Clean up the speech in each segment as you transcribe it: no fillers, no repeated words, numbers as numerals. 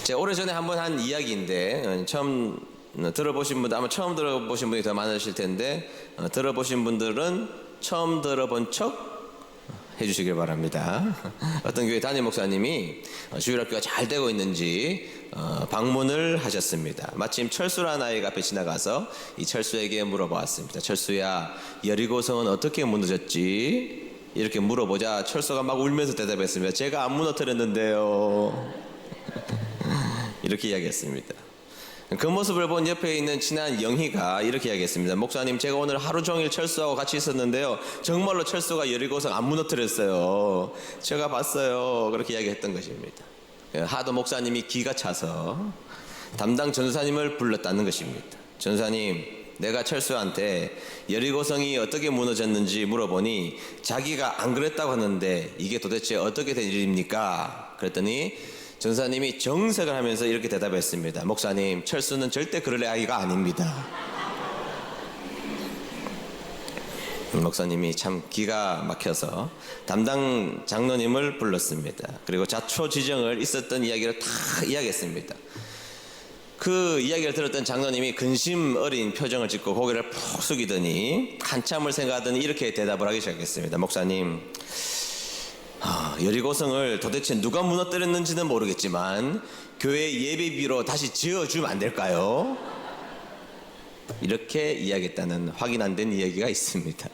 제가 오래전에 한번 한 이야기인데 처음 들어보신 분들, 아마 처음 들어보신 분이 더 많으실 텐데 들어보신 분들은 처음 들어본 척 해주시길 바랍니다. 어떤 교회 담임 목사님이 주일학교가 잘 되고 있는지 방문을 하셨습니다. 마침 철수라는 아이가 앞에 지나가서 이 철수에게 물어보았습니다. 철수야, 여리고성은 어떻게 무너졌지? 이렇게 물어보자 철수가 막 울면서 대답했습니다. 제가 안 무너뜨렸는데요. 이렇게 이야기했습니다. 그 모습을 본 옆에 있는 친한 영희가 이렇게 이야기했습니다. 목사님, 제가 오늘 하루 종일 철수하고 같이 있었는데요, 정말로 철수가 여리고성 안 무너뜨렸어요. 제가 봤어요. 그렇게 이야기했던 것입니다. 하도 목사님이 기가 차서 담당 전사님을 불렀다는 것입니다. 전사님, 내가 철수한테 여리고성이 어떻게 무너졌는지 물어보니 자기가 안 그랬다고 하는데 이게 도대체 어떻게 된 일입니까? 그랬더니 전사님이 정색을 하면서 이렇게 대답했습니다. 목사님, 철수는 절대 그럴 아이가 아닙니다. 목사님이 참 기가 막혀서 담당 장로님을 불렀습니다. 그리고 자초지정을 있었던 이야기를 다 이야기했습니다. 그 이야기를 들었던 장로님이 근심 어린 표정을 짓고 고개를 푹 숙이더니 한참을 생각하더니 이렇게 대답을 하기 시작했습니다. 목사님, 여리고성을 도대체 누가 무너뜨렸는지는 모르겠지만 교회 예배비로 다시 지어주면 안 될까요? 이렇게 이야기했다는 확인 안 된 이야기가 있습니다.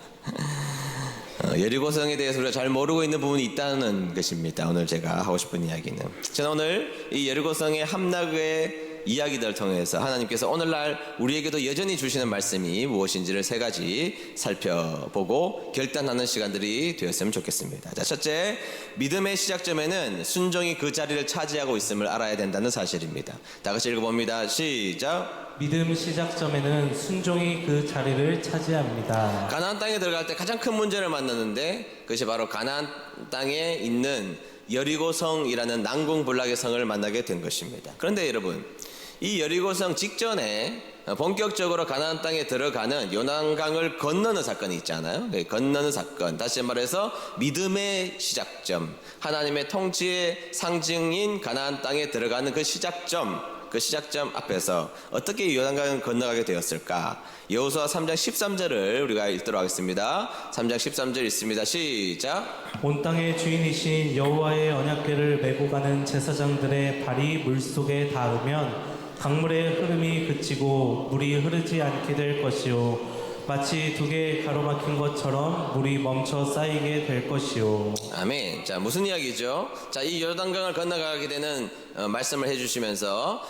여리고성에 대해서 우리가 잘 모르고 있는 부분이 있다는 것입니다. 오늘 제가 하고 싶은 이야기는, 저는 오늘 이 여리고성의 함락의 이야기들을 통해서 하나님께서 오늘날 우리에게도 여전히 주시는 말씀이 무엇인지를 세 가지 살펴보고 결단하는 시간들이 되었으면 좋겠습니다. 자, 첫째, 믿음의 시작점에는 순종이 그 자리를 차지하고 있음을 알아야 된다는 사실입니다. 다 같이 읽어봅니다. 시작. 믿음 시작점에는 순종이 그 자리를 차지합니다. 가나안 땅에 들어갈 때 가장 큰 문제를 만났는데 그것이 바로 가나안 땅에 있는 여리고성이라는 난공불락의 성을 만나게 된 것입니다. 그런데 여러분, 이 여리고성 직전에 본격적으로 가나안 땅에 들어가는 요단강을 건너는 사건이 있잖아요. 건너는 사건, 다시 말해서 믿음의 시작점, 하나님의 통치의 상징인 가나안 땅에 들어가는 그 시작점 앞에서 어떻게 요단강을 건너가게 되었을까? 여호수아 3장 13절을 우리가 읽도록 하겠습니다. 3장 13절 읽습니다. 시작. 온 땅의 주인이신 여호와의 언약궤를 메고 가는 제사장들의 발이 물속에 닿으면 강물의 흐름이 그치고 물이 흐르지 않게 될 것이요, 마치 두 개의 가로막힌 것처럼 물이 멈춰 쌓이게 될 것이요. 아멘. 자, 무슨 이야기죠? 자, 이 요단강을 건너가게 되는 말씀을 해주시면서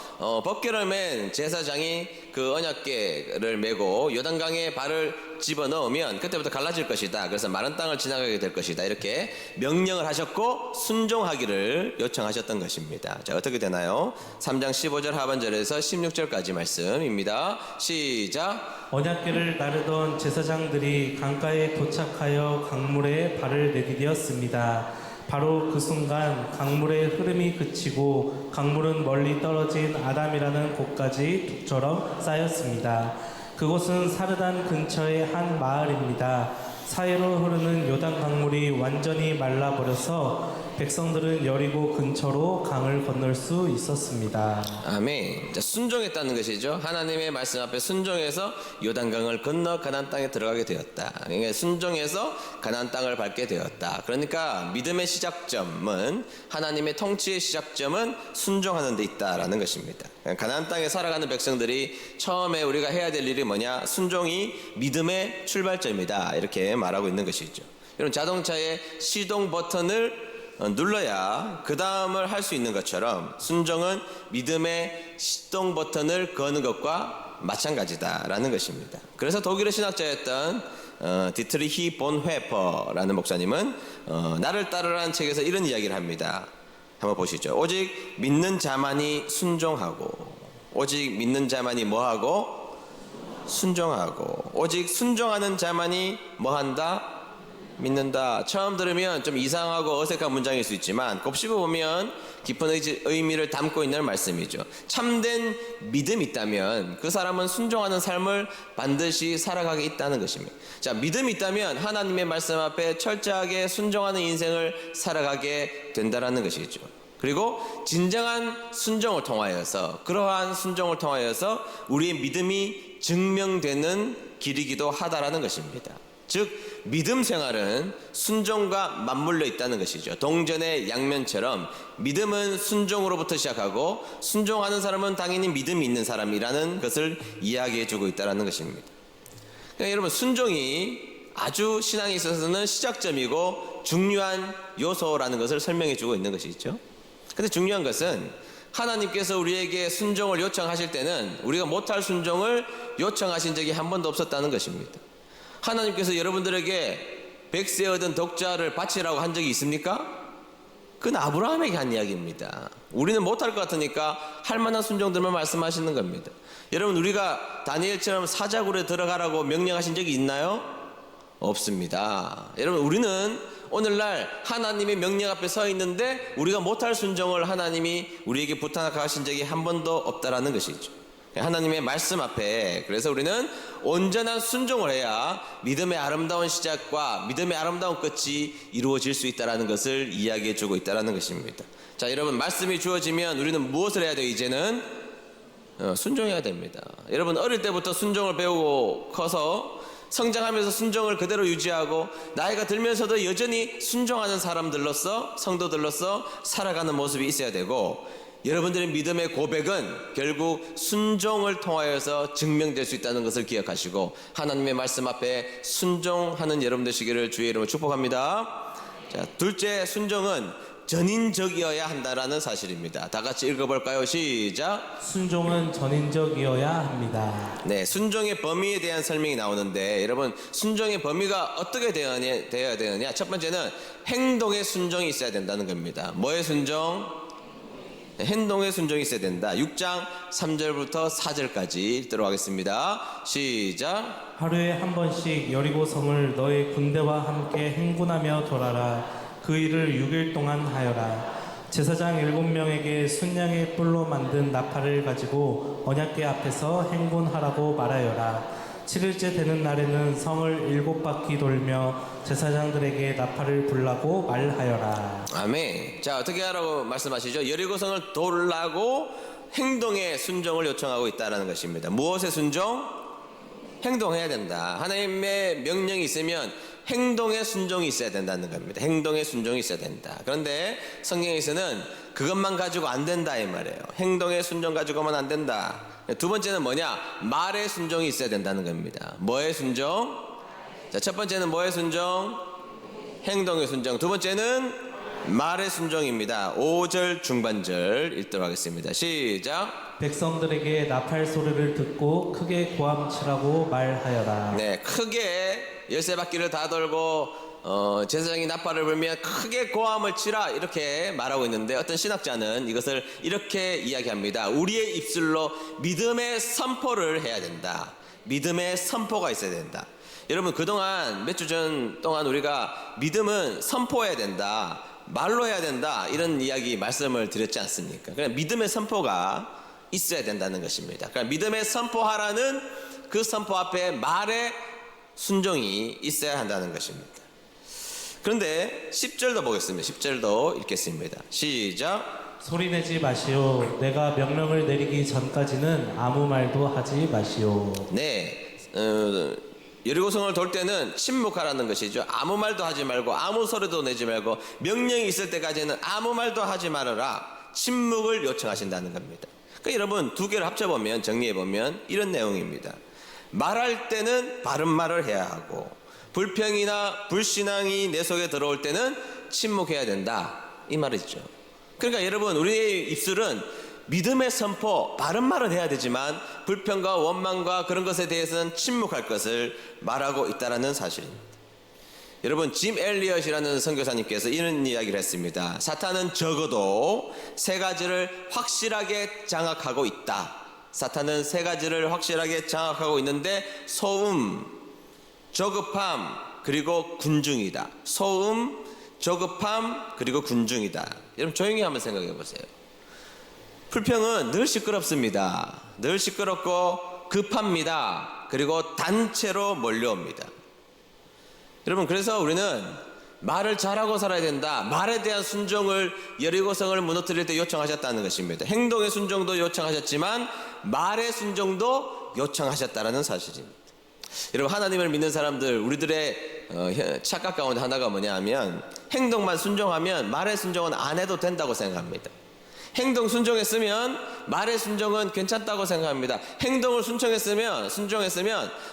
법궤를 맨 제사장이 그 언약궤를 메고 요단강에 발을 집어넣으면 그때부터 갈라질 것이다. 그래서 마른 땅을 지나가게 될 것이다. 이렇게 명령을 하셨고 순종하기를 요청하셨던 것입니다. 자, 어떻게 되나요? 3장 15절 하반절에서 16절까지 말씀입니다. 시작. 언약궤를 나르던 제사장들이 강가에 도착하여 강물에 발을 내디뎠습니다. 바로 그 순간 강물의 흐름이 그치고 강물은 멀리 떨어진 아담이라는 곳까지 둑처럼 쌓였습니다. 그곳은 사르단 근처의 한 마을입니다. 사이로 흐르는 요단 강물이 완전히 말라버려서 백성들은 여리고 근처로 강을 건널 수 있었습니다. 아멘. 자, 순종했다는 것이죠. 하나님의 말씀 앞에 순종해서 요단강을 건너 가나안 땅에 들어가게 되었다. 그러니까 순종해서 가나안 땅을 밟게 되었다. 그러니까 믿음의 시작점은, 하나님의 통치의 시작점은 순종하는 데 있다라는 것입니다. 가나안 땅에 살아가는 백성들이 처음에 우리가 해야 될 일이 뭐냐? 순종이 믿음의 출발점이다. 이렇게 말하고 있는 것이죠. 여러분, 자동차의 시동 버튼을 눌러야 그 다음을 할 수 있는 것처럼 순종은 믿음의 시동 버튼을 거는 것과 마찬가지다라는 것입니다. 그래서 독일의 신학자였던 디트리히 본 회퍼라는 목사님은 나를 따르라는 책에서 이런 이야기를 합니다. 한번 보시죠. 오직 믿는 자만이 순종하고, 오직 믿는 자만이 뭐하고? 순종하고, 오직 순종하는 자만이 뭐한다? 믿는다. 처음 들으면 좀 이상하고 어색한 문장일 수 있지만 곱씹어보면 깊은 의미를 담고 있는 말씀이죠. 참된 믿음이 있다면 그 사람은 순종하는 삶을 반드시 살아가게 있다는 것입니다. 자, 믿음이 있다면 하나님의 말씀 앞에 철저하게 순종하는 인생을 살아가게 된다는 것이죠. 그리고 진정한 순종을 통하여서, 그러한 순종을 통하여서 우리의 믿음이 증명되는 길이기도 하다라는 것입니다. 즉 믿음 생활은 순종과 맞물려 있다는 것이죠. 동전의 양면처럼 믿음은 순종으로부터 시작하고 순종하는 사람은 당연히 믿음이 있는 사람이라는 것을 이야기해 주고 있다는 것입니다. 그러니까 여러분, 순종이 아주 신앙에 있어서는 시작점이고 중요한 요소라는 것을 설명해 주고 있는 것이죠. 근데 중요한 것은 하나님께서 우리에게 순종을 요청하실 때는 우리가 못할 순종을 요청하신 적이 한 번도 없었다는 것입니다. 하나님께서 여러분들에게 100세 얻은 독자를 바치라고 한 적이 있습니까? 그건 아브라함에게 한 이야기입니다. 우리는 못할 것 같으니까 할 만한 순종들만 말씀하시는 겁니다. 여러분, 우리가 다니엘처럼 사자굴에 들어가라고 명령하신 적이 있나요? 없습니다. 여러분, 우리는 오늘날 하나님의 명령 앞에 서 있는데 우리가 못할 순종을 하나님이 우리에게 부탁하신 적이 한 번도 없다라는 것이죠. 하나님의 말씀 앞에, 그래서 우리는 온전한 순종을 해야 믿음의 아름다운 시작과 믿음의 아름다운 끝이 이루어질 수 있다는 것을 이야기해 주고 있다는 것입니다. 자, 여러분, 말씀이 주어지면 우리는 무엇을 해야 돼요? 이제는 순종해야 됩니다. 여러분, 어릴 때부터 순종을 배우고 커서 성장하면서 순종을 그대로 유지하고 나이가 들면서도 여전히 순종하는 사람들로서, 성도들로서 살아가는 모습이 있어야 되고, 여러분들의 믿음의 고백은 결국 순종을 통하여서 증명될 수 있다는 것을 기억하시고 하나님의 말씀 앞에 순종하는 여러분 되시기를 주의 이름으로 축복합니다. 자, 둘째, 순종은 전인적이어야 한다라는 사실입니다. 다 같이 읽어볼까요? 시작. 순종은 전인적이어야 합니다. 네, 순종의 범위에 대한 설명이 나오는데, 여러분, 순종의 범위가 어떻게 되어야 되느냐? 첫 번째는 행동의 순종이 있어야 된다는 겁니다. 뭐의 순종? 행동의 순종이 있어야 된다. 6장 3절부터 4절까지 읽도록 하겠습니다. 시작. 하루에 한 번씩 여리고성을 너의 군대와 함께 행군하며 돌아라. 그 일을 6일 동안 하여라. 제사장 7명에게 순양의 뿔로 만든 나팔을 가지고 언약궤 앞에서 행군하라고 말하여라. 7일째 되는 날에는 성을 7바퀴 돌며 제사장들에게 나팔을 불라고 말하여라. 아멘. 자, 어떻게 하라고 말씀하시죠? 여리고성을 돌라고 행동의 순종을 요청하고 있다는 것입니다. 무엇의 순종? 행동해야 된다. 하나님의 명령이 있으면 행동의 순종이 있어야 된다는 겁니다. 행동의 순종이 있어야 된다. 그런데 성경에서는 그것만 가지고 안 된다 이 말이에요. 행동의 순종 가지고만 안 된다. 두 번째는 뭐냐? 말의 순종이 있어야 된다는 겁니다. 뭐의 순종? 자, 첫 번째는 뭐의 순종? 행동의 순종. 두 번째는 말의 순종입니다. 5절 중반절 읽도록 하겠습니다. 시작. 백성들에게 나팔 소리를 듣고 크게 고함치라고 말하여라. 네, 크게 13바퀴를 다 돌고 제사장이 나팔을 불면 크게 고함을 치라 이렇게 말하고 있는데, 어떤 신학자는 이것을 이렇게 이야기합니다. 우리의 입술로 믿음의 선포를 해야 된다. 믿음의 선포가 있어야 된다. 여러분, 그동안 몇 주 전 동안 우리가 믿음은 선포해야 된다, 말로 해야 된다, 이런 이야기 말씀을 드렸지 않습니까? 그냥 믿음의 선포가 있어야 된다는 것입니다. 그러니까 믿음의 선포하라는 그 선포 앞에 말의 순종이 있어야 한다는 것입니다. 그런데 10절도 보겠습니다. 10절도 읽겠습니다. 시작. 소리내지 마시오. 내가 명령을 내리기 전까지는 아무 말도 하지 마시오. 네, 여리고성을 돌 때는 침묵하라는 것이죠. 아무 말도 하지 말고 아무 소리도 내지 말고 명령이 있을 때까지는 아무 말도 하지 말아라. 침묵을 요청하신다는 겁니다. 그러니까 여러분, 두 개를 합쳐보면, 정리해보면 이런 내용입니다. 말할 때는 바른 말을 해야 하고, 불평이나 불신앙이 내 속에 들어올 때는 침묵해야 된다, 이 말이죠. 그러니까 여러분, 우리의 입술은 믿음의 선포, 바른 말은 해야 되지만 불평과 원망과 그런 것에 대해서는 침묵할 것을 말하고 있다는 사실입니다. 여러분, 짐 엘리엇이라는 선교사님께서 이런 이야기를 했습니다. 사탄은 적어도 세 가지를 확실하게 장악하고 있다. 사탄은 세 가지를 확실하게 장악하고 있는데, 소음, 조급함, 그리고 군중이다. 소음, 조급함, 그리고 군중이다. 여러분, 조용히 한번 생각해 보세요. 불평은 늘 시끄럽습니다. 늘 시끄럽고 급합니다. 그리고 단체로 몰려옵니다. 여러분, 그래서 우리는 말을 잘하고 살아야 된다. 말에 대한 순종을 여리고성을 무너뜨릴 때 요청하셨다는 것입니다. 행동의 순종도 요청하셨지만 말의 순종도 요청하셨다는 사실입니다. 여러분, 하나님을 믿는 사람들, 우리들의 착각 가운데 하나가 뭐냐 하면 행동만 순종하면 말의 순종은 안 해도 된다고 생각합니다. 행동 순종했으면 말의 순종은 괜찮다고 생각합니다. 행동을 순종했으면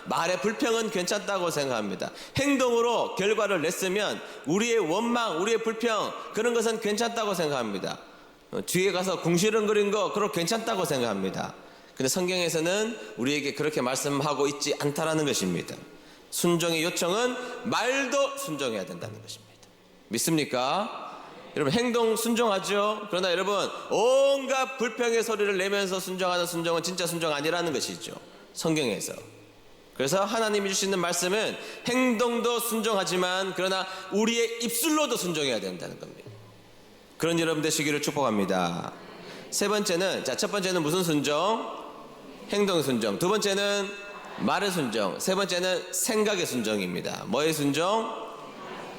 말의 불평은 괜찮다고 생각합니다. 행동으로 결과를 냈으면 우리의 원망, 우리의 불평, 그런 것은 괜찮다고 생각합니다. 뒤에 가서 궁시렁거린 거 그거 괜찮다고 생각합니다. 근데 성경에서는 우리에게 그렇게 말씀하고 있지 않다라는 것입니다. 순종의 요청은 말도 순종해야 된다는 것입니다. 믿습니까? 여러분, 행동 순종하죠. 그러나 여러분, 온갖 불평의 소리를 내면서 순종하는 순종은 진짜 순종 아니라는 것이죠, 성경에서. 그래서 하나님이 주시는 말씀은 행동도 순종하지만 그러나 우리의 입술로도 순종해야 된다는 겁니다. 그런 여러분 되시기를 축복합니다. 세 번째는, 첫 번째는 무슨 순종? 행동의 순종. 두 번째는 말의 순종. 세 번째는 생각의 순종입니다. 뭐의 순종?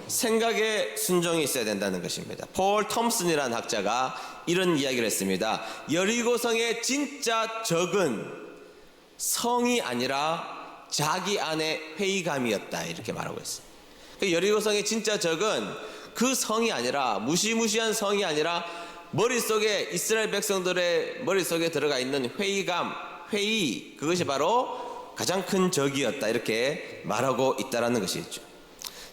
생각의 순종이 있어야 된다는 것입니다. 폴 톰슨이라는 학자가 이런 이야기를 했습니다. 여리고성의 진짜 적은 성이 아니라 자기 안의 회의감이었다, 이렇게 말하고 있어요. 여리고성의 진짜 적은 그 성이 아니라, 무시무시한 성이 아니라 머릿속에, 이스라엘 백성들의 머릿속에 들어가 있는 회의감, 회의, 그것이 바로 가장 큰 적이었다, 이렇게 말하고 있다는 것이죠.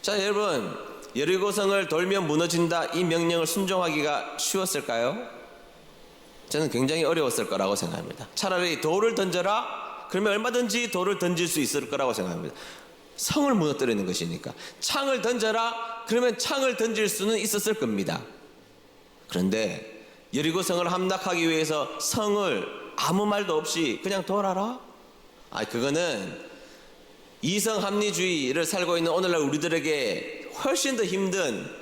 자, 여러분, 여리고성을 돌면 무너진다, 이 명령을 순종하기가 쉬웠을까요? 저는 굉장히 어려웠을 거라고 생각합니다. 차라리 돌을 던져라, 그러면 얼마든지 돌을 던질 수 있을 거라고 생각합니다. 성을 무너뜨리는 것이니까. 창을 던져라, 그러면 창을 던질 수는 있었을 겁니다. 그런데 여리고성을 함락하기 위해서 성을 아무 말도 없이 그냥 돌아라? 그거는 이성합리주의를 살고 있는 오늘날 우리들에게 훨씬 더 힘든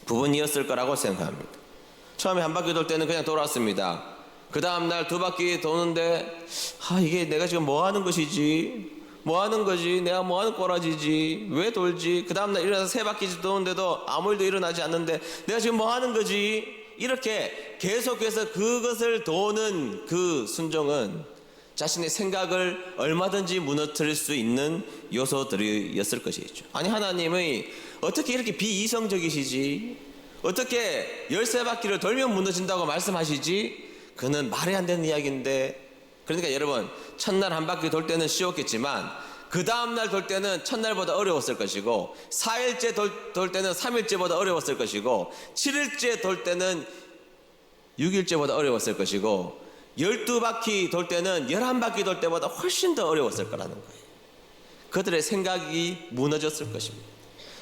부분이었을 거라고 생각합니다. 처음에 한 바퀴 돌 때는 그냥 돌았습니다. 그 다음 날 두 바퀴 도는데 이게 내가 지금 뭐 하는 것이지? 뭐 하는 거지? 내가 뭐 하는 꼬라지지? 왜 돌지? 그 다음 날 일어나서 세 바퀴 도는데도 아무 일도 일어나지 않는데 내가 지금 뭐 하는 거지? 이렇게 계속해서 그것을 도는 그 순종은 자신의 생각을 얼마든지 무너뜨릴 수 있는 요소들이었을 것이죠. 하나님이 어떻게 이렇게 비이성적이시지? 어떻게 13바퀴를 돌면 무너진다고 말씀하시지? 그는 말이 안 되는 이야기인데. 그러니까 여러분, 첫날 한 바퀴 돌 때는 쉬웠겠지만 그 다음날 돌 때는 첫날보다 어려웠을 것이고, 4일째 돌 때는 3일째보다 어려웠을 것이고, 7일째 돌 때는 6일째보다 어려웠을 것이고, 12바퀴 돌 때는 11바퀴 돌 때보다 훨씬 더 어려웠을 거라는 거예요. 그들의 생각이 무너졌을 것입니다.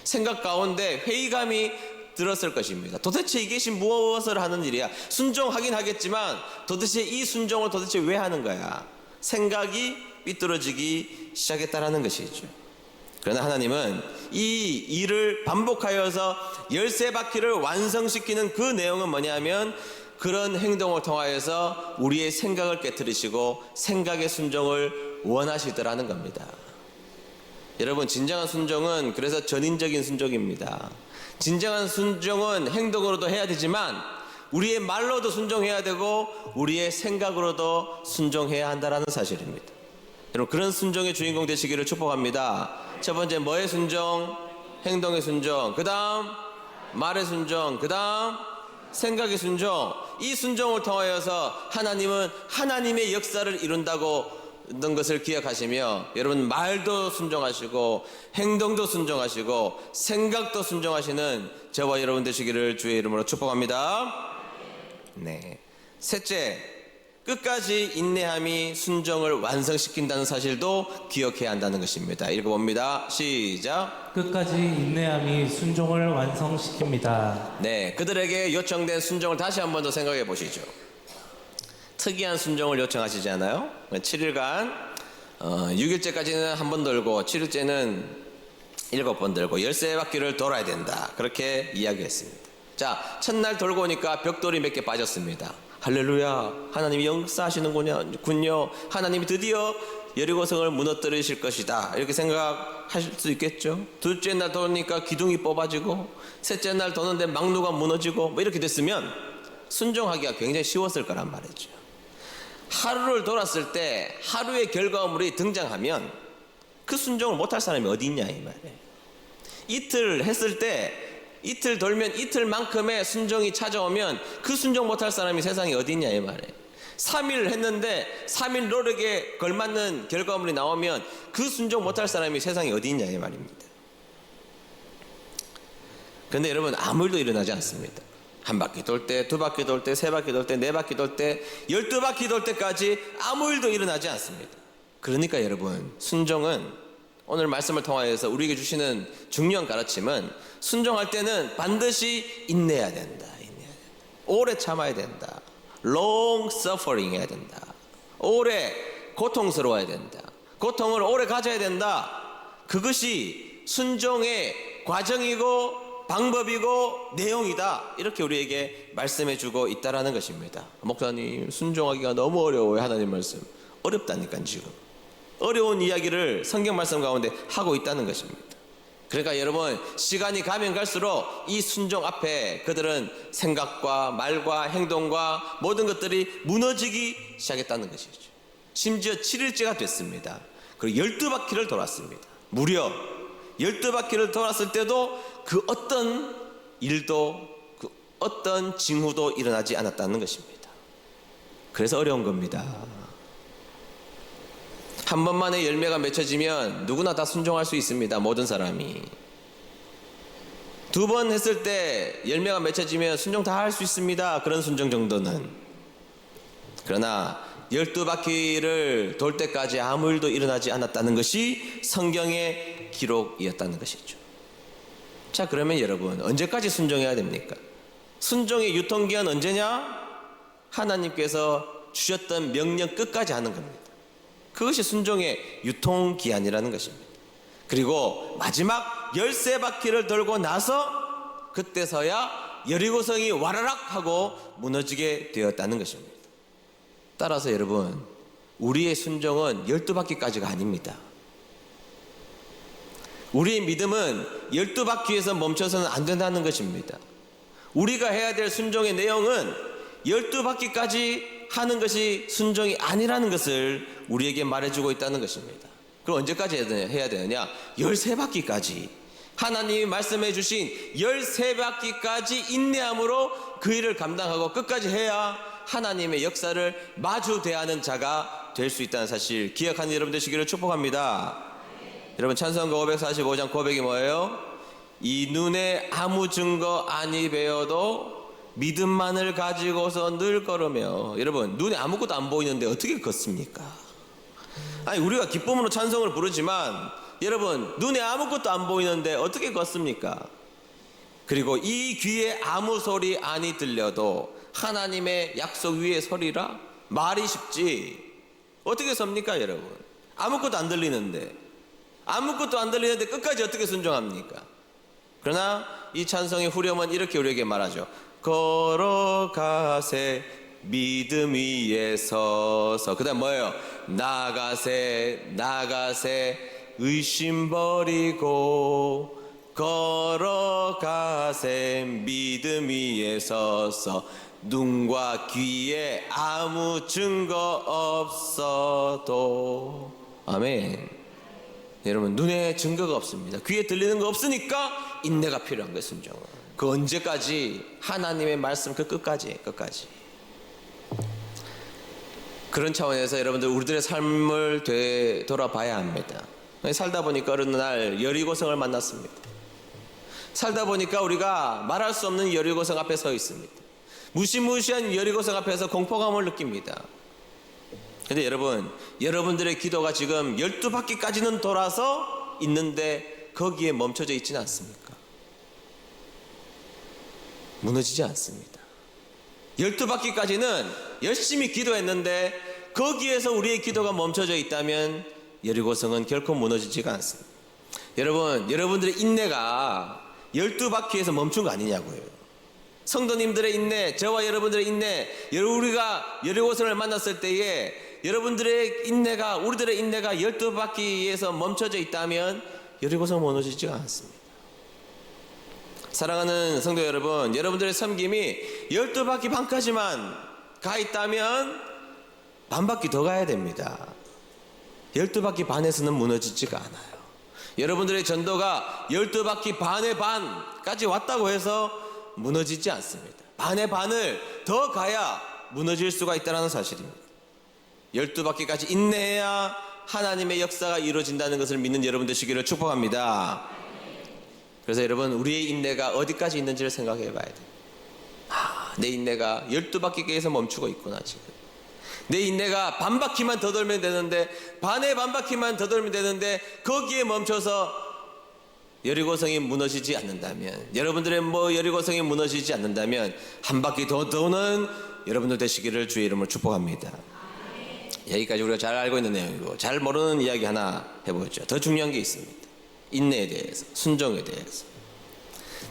생각 가운데 회의감이 들었을 것입니다. 도대체 이것이 무엇을 하는 일이야? 순종하긴 하겠지만 도대체 이 순종을 도대체 왜 하는 거야? 생각이 삐뚤어지기 시작했다라는 것이죠. 그러나 하나님은 이 일을 반복하여서 13바퀴를 완성시키는 그 내용은 뭐냐면, 그런 행동을 통하여서 우리의 생각을 깨트리시고 생각의 순종을 원하시더라는 겁니다. 여러분, 진정한 순종은 그래서 전인적인 순종입니다. 진정한 순종은 행동으로도 해야 되지만 우리의 말로도 순종해야 되고 우리의 생각으로도 순종해야 한다는 사실입니다. 여러분, 그런 순종의 주인공 되시기를 축복합니다. 첫 번째, 뭐의 순종? 행동의 순종. 그 다음 말의 순종. 그 다음 생각의 순종. 이 순종을 통하여서 하나님은 하나님의 역사를 이룬다고 는 것을 기억하시며, 여러분, 말도 순종하시고 행동도 순종하시고 생각도 순종하시는 저와 여러분 되시기를 주의 이름으로 축복합니다. 네. 셋째, 끝까지 인내함이 순종을 완성시킨다는 사실도 기억해야 한다는 것입니다. 읽어봅니다. 시작. 끝까지 인내함이 순종을 완성시킵니다. 네, 그들에게 요청된 순종을 다시 한 번 더 생각해 보시죠. 특이한 순종을 요청하시지 않아요? 7일간 6일째까지는 한 번 돌고 7일째는 7번 돌고 13바퀴를 돌아야 된다, 그렇게 이야기했습니다. 자, 첫날 돌고 오니까 벽돌이 몇 개 빠졌습니다. 할렐루야, 하나님이 역사하시는군요. 하나님이 드디어 여리고성을 무너뜨리실 것이다 이렇게 생각하실 수 있겠죠. 둘째 날 도니까 기둥이 뽑아지고 셋째 날 도는데 망루가 무너지고 뭐 이렇게 됐으면 순종하기가 굉장히 쉬웠을 거란 말이죠. 하루를 돌았을 때 하루의 결과물이 등장하면 그 순종을 못할 사람이 어디 있냐 이 말이에요. 이틀 했을 때 이틀 돌면 이틀만큼의 순종이 찾아오면 그 순종 못할 사람이 세상에 어디 있냐 이 말이에요. 3일 했는데 3일 노력에 걸맞는 결과물이 나오면 그 순종 못할 사람이 세상에 어디 있냐 이 말입니다. 그런데 여러분 아무 일도 일어나지 않습니다. 한 바퀴 돌 때, 두 바퀴 돌 때, 세 바퀴 돌 때, 네 바퀴 돌 때, 12바퀴 돌 때까지 아무 일도 일어나지 않습니다. 그러니까 여러분 순종은 오늘 말씀을 통하여서 우리에게 주시는 중요한 가르침은 순종할 때는 반드시 인내해야 된다. 오래 참아야 된다. long suffering 해야 된다. 오래 고통스러워야 된다. 고통을 오래 가져야 된다. 그것이 순종의 과정이고 방법이고 내용이다. 이렇게 우리에게 말씀해 주고 있다라는 것입니다. 목사님 순종하기가 너무 어려워요. 하나님 말씀 어렵다니까 지금 어려운 이야기를 성경 말씀 가운데 하고 있다는 것입니다. 그러니까 여러분 시간이 가면 갈수록 이 순종 앞에 그들은 생각과 말과 행동과 모든 것들이 무너지기 시작했다는 것이죠. 심지어 7일째가 됐습니다. 그리고 12바퀴를 돌았습니다. 무려 12바퀴를 돌았을 때도 그 어떤 일도 그 어떤 징후도 일어나지 않았다는 것입니다. 그래서 어려운 겁니다. 한 번만에 열매가 맺혀지면 누구나 다 순종할 수 있습니다. 모든 사람이. 두 번 했을 때 열매가 맺혀지면 순종 다 할 수 있습니다. 그런 순종 정도는. 그러나 12바퀴를 돌 때까지 아무 일도 일어나지 않았다는 것이 성경의 기록이었다는 것이죠. 자, 그러면 여러분 언제까지 순종해야 됩니까? 순종의 유통기한 언제냐? 하나님께서 주셨던 명령 끝까지 하는 겁니다. 그것이 순종의 유통기한이라는 것입니다. 그리고 마지막 13바퀴를 돌고 나서 그때서야 여리고성이 와라락 하고 무너지게 되었다는 것입니다. 따라서 여러분 우리의 순종은 12바퀴까지가 아닙니다. 우리의 믿음은 12바퀴에서 멈춰서는 안 된다는 것입니다. 우리가 해야 될 순종의 내용은 12바퀴까지 하는 것이 순종이 아니라는 것을 우리에게 말해주고 있다는 것입니다. 그럼 언제까지 해야 되느냐? 13바퀴까지 하나님이 말씀해 주신 13바퀴까지 인내함으로 그 일을 감당하고 끝까지 해야 하나님의 역사를 마주 대하는 자가 될 수 있다는 사실 기억하는 여러분 되시기를 축복합니다. 여러분 찬송가 545장 고백이 뭐예요? 이 눈에 아무 증거 아니 배어도 믿음만을 가지고서 늘 걸으며. 여러분 눈에 아무것도 안 보이는데 어떻게 걷습니까? 아니 우리가 기쁨으로 찬송을 부르지만 여러분 눈에 아무것도 안 보이는데 어떻게 걷습니까? 그리고 이 귀에 아무 소리 아니 들려도 하나님의 약속 위에 서리라 말이 쉽지 어떻게 섭니까 여러분? 아무것도 안 들리는데 끝까지 어떻게 순종합니까? 그러나 이 찬송의 후렴은 이렇게 우리에게 말하죠. 걸어가세 믿음 위에 서서. 그 다음 뭐예요? 나가세 의심 버리고 걸어가세 믿음 위에 서서 눈과 귀에 아무 증거 없어도. 아멘. 여러분 눈에 증거가 없습니다. 귀에 들리는 거 없으니까 인내가 필요한 거예요. 순종은. 그 언제까지? 하나님의 말씀 그 끝까지. 그런 차원에서 여러분들 우리들의 삶을 되돌아봐야 합니다. 살다 보니까 어느 날 여리고성을 만났습니다. 살다 보니까 우리가 말할 수 없는 여리고성 앞에 서 있습니다. 무시무시한 여리고성 앞에서 공포감을 느낍니다. 근데 여러분들의 기도가 지금 12바퀴까지는 돌아서 있는데 거기에 멈춰져 있지는 않습니까? 무너지지 않습니다. 12바퀴까지는 열심히 기도했는데 거기에서 우리의 기도가 멈춰져 있다면 여리고성은 결코 무너지지가 않습니다. 여러분들의 인내가 12바퀴에서 멈춘 거 아니냐고요. 성도님들의 인내, 저와 여러분들의 인내, 우리가 여리고성을 만났을 때에 여러분들의 인내가, 우리들의 인내가 12바퀴에서 멈춰져 있다면 여리고성 무너지지가 않습니다. 사랑하는 성도 여러분, 여러분들의 섬김이 12바퀴 반까지만 가 있다면 반바퀴 더 가야 됩니다. 12바퀴 반에서는 무너지지가 않아요. 여러분들의 전도가 12바퀴 반의 반까지 왔다고 해서 무너지지 않습니다. 반의 반을 더 가야 무너질 수가 있다는 사실입니다. 12바퀴까지 인내해야 하나님의 역사가 이루어진다는 것을 믿는 여러분 되시기를 축복합니다. 그래서 여러분, 우리의 인내가 어디까지 있는지를 생각해 봐야 돼요. 내 인내가 12바퀴에서 멈추고 있구나. 지금 내 인내가 반바퀴만 더 돌면 되는데, 반의 반바퀴만 더 돌면 되는데 거기에 멈춰서 여리고성이 무너지지 않는다면, 여러분들의 여리고성이 무너지지 않는다면 한 바퀴 더 도는 여러분들 되시기를 주의 이름으로 축복합니다. 여기까지 우리가 잘 알고 있는 내용이고, 잘 모르는 이야기 하나 해보죠. 더 중요한 게 있습니다. 인내에 대해서, 순종에 대해서.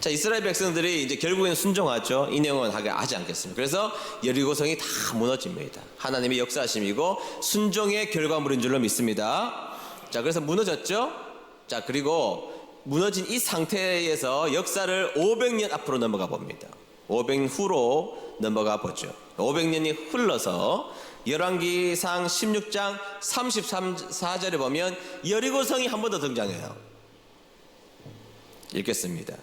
자, 이스라엘 백성들이 이제 결국에는 순종하죠. 이 내용은 하지 않겠습니다. 그래서 여리고성이 다 무너집니다. 하나님의 역사하심이고 순종의 결과물인 줄로 믿습니다. 자, 그래서 무너졌죠. 자, 그리고 무너진 이 상태에서 역사를 500년 앞으로 넘어가 봅니다. 500년 후로 넘어가 보죠. 500년이 흘러서 열왕기상 16장 34절에 보면 여리고성이 한 번 더 등장해요. 읽겠습니다.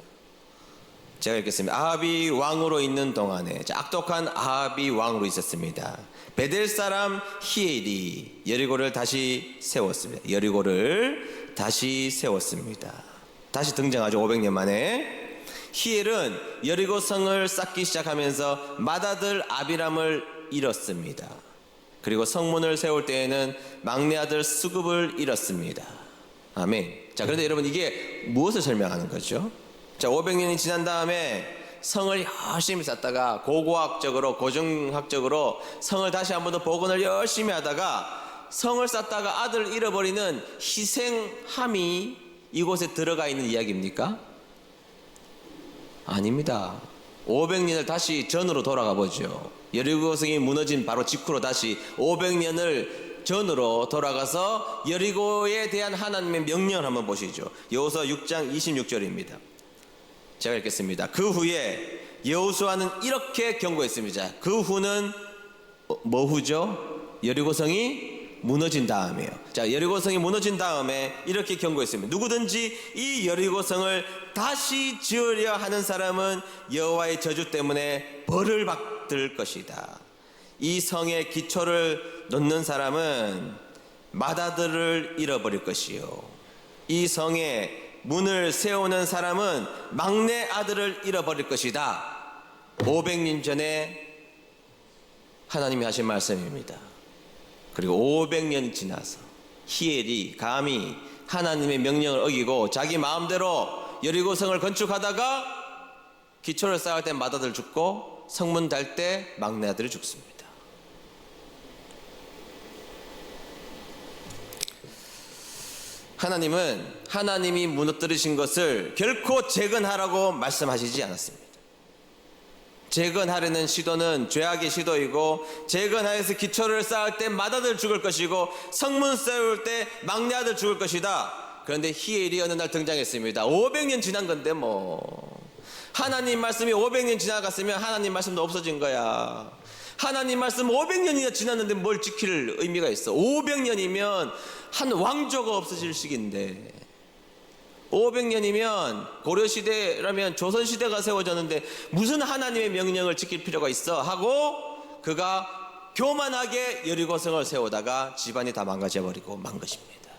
제가 읽겠습니다. 아합이 왕으로 있는 동안에, 악독한 아합이 왕으로 있었습니다. 베델 사람 히엘이 여리고를 다시 세웠습니다. 여리고를 다시 세웠습니다. 다시 등장하죠. 500년 만에. 히엘은 여리고성을 쌓기 시작하면서 맏아들 아비람을 잃었습니다. 그리고 성문을 세울 때에는 막내 아들 수급을 잃었습니다. 아멘. 자, 그런데 여러분, 이게 무엇을 설명하는 거죠? 자, 500년이 지난 다음에 성을 열심히 쌓다가 고고학적으로, 고정학적으로 성을 다시 한 번 더 복원을 열심히 하다가 성을 쌓다가 아들을 잃어버리는 희생함이 이곳에 들어가 있는 이야기입니까? 아닙니다. 500년을 다시 전으로 돌아가 보죠. 여리고성이 무너진 바로 직후로 다시 500년을 전으로 돌아가서 여리고에 대한 하나님의 명령을 한번 보시죠. 여호수아 6장 26절입니다. 제가 읽겠습니다. 그 후에 여호수아는 이렇게 경고했습니다. 그 후는 뭐 후죠? 여리고성이 무너진 다음에요. 자, 여리고성이 무너진 다음에 이렇게 경고했습니다. 누구든지 이 여리고성을 다시 지으려 하는 사람은 여호와의 저주 때문에 벌을 받을 것이다. 이 성의 기초를 놓는 사람은 맏아들을 잃어버릴 것이요, 이 성에 문을 세우는 사람은 막내 아들을 잃어버릴 것이다. 500년 전에 하나님이 하신 말씀입니다. 그리고 500년이 지나서 히엘이 감히 하나님의 명령을 어기고 자기 마음대로 여리고성을 건축하다가 기초를 쌓을 때 맏아들 죽고 성문 달 때 막내 아들이 죽습니다. 하나님은 하나님이 무너뜨리신 것을 결코 재건하라고 말씀하시지 않았습니다. 재건하려는 시도는 죄악의 시도이고, 재건하여서 기초를 쌓을 때 맏아들 죽을 것이고, 성문 세울 때 막내 아들 죽을 것이다. 그런데 히엘이 어느 날 등장했습니다. 500년 지난 건데 하나님 말씀이 500년 지나갔으면 하나님 말씀도 없어진 거야. 하나님 말씀 500년이나 지났는데 뭘 지킬 의미가 있어? 500년이면 한 왕조가 없어질 시기인데, 500년이면 고려시대라면 조선시대가 세워졌는데 무슨 하나님의 명령을 지킬 필요가 있어? 하고 그가 교만하게 여리고성을 세우다가 집안이 다 망가져버리고 만 것입니다.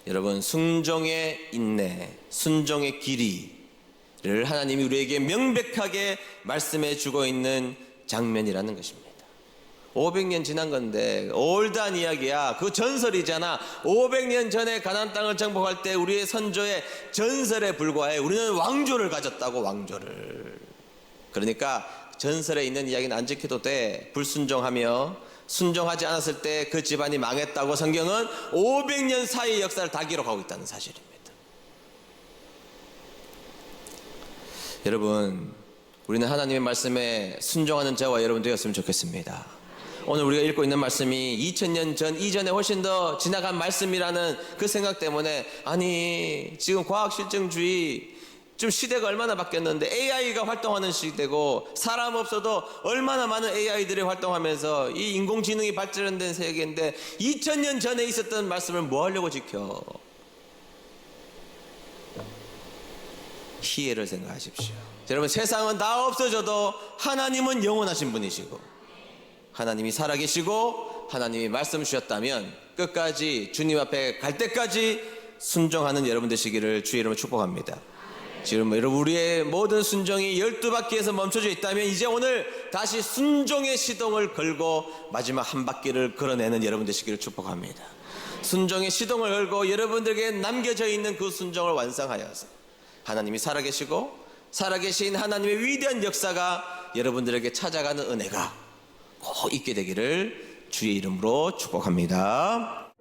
여러분, 순종의 인내, 순종의 길이를 하나님이 우리에게 명백하게 말씀해 주고 있는 장면이라는 것입니다. 500년 지난 건데 올드한 이야기야. 그 전설이잖아. 500년 전에 가나안 땅을 정복할 때 우리의 선조의 전설에 불과해. 우리는 왕조를 가졌다고, 왕조를. 그러니까 전설에 있는 이야기는 안 지켜도 돼. 불순종하며 순종하지 않았을 때 그 집안이 망했다고 성경은 500년 사이의 역사를 다 기록하고 있다는 사실입니다. 여러분, 우리는 하나님의 말씀에 순종하는 저와 여러분 되었으면 좋겠습니다. 오늘 우리가 읽고 있는 말씀이 2000년 전 이전에 훨씬 더 지나간 말씀이라는 그 생각 때문에, 아니 지금 과학실증주의 좀 시대가 얼마나 바뀌었는데 AI가 활동하는 시대고, 사람 없어도 얼마나 많은 AI들이 활동하면서 이 인공지능이 발전된 세계인데 2000년 전에 있었던 말씀을 뭐 하려고 지켜? 희애를 생각하십시오. 여러분, 세상은 다 없어져도 하나님은 영원하신 분이시고, 하나님이 살아계시고 하나님이 말씀 주셨다면 끝까지 주님 앞에 갈 때까지 순종하는 여러분 되시기를 주의 이름으로 축복합니다. 지금 여러분, 우리의 모든 순종이 12바퀴에서 멈춰져 있다면 이제 오늘 다시 순종의 시동을 걸고 마지막 한 바퀴를 걸어내는 여러분 되시기를 축복합니다. 순종의 시동을 걸고 여러분들에게 남겨져 있는 그 순종을 완성하여서 하나님이 살아계시고 살아계신 하나님의 위대한 역사가 여러분들에게 찾아가는 은혜가 꼭 있게 되기를 주의 이름으로 축복합니다.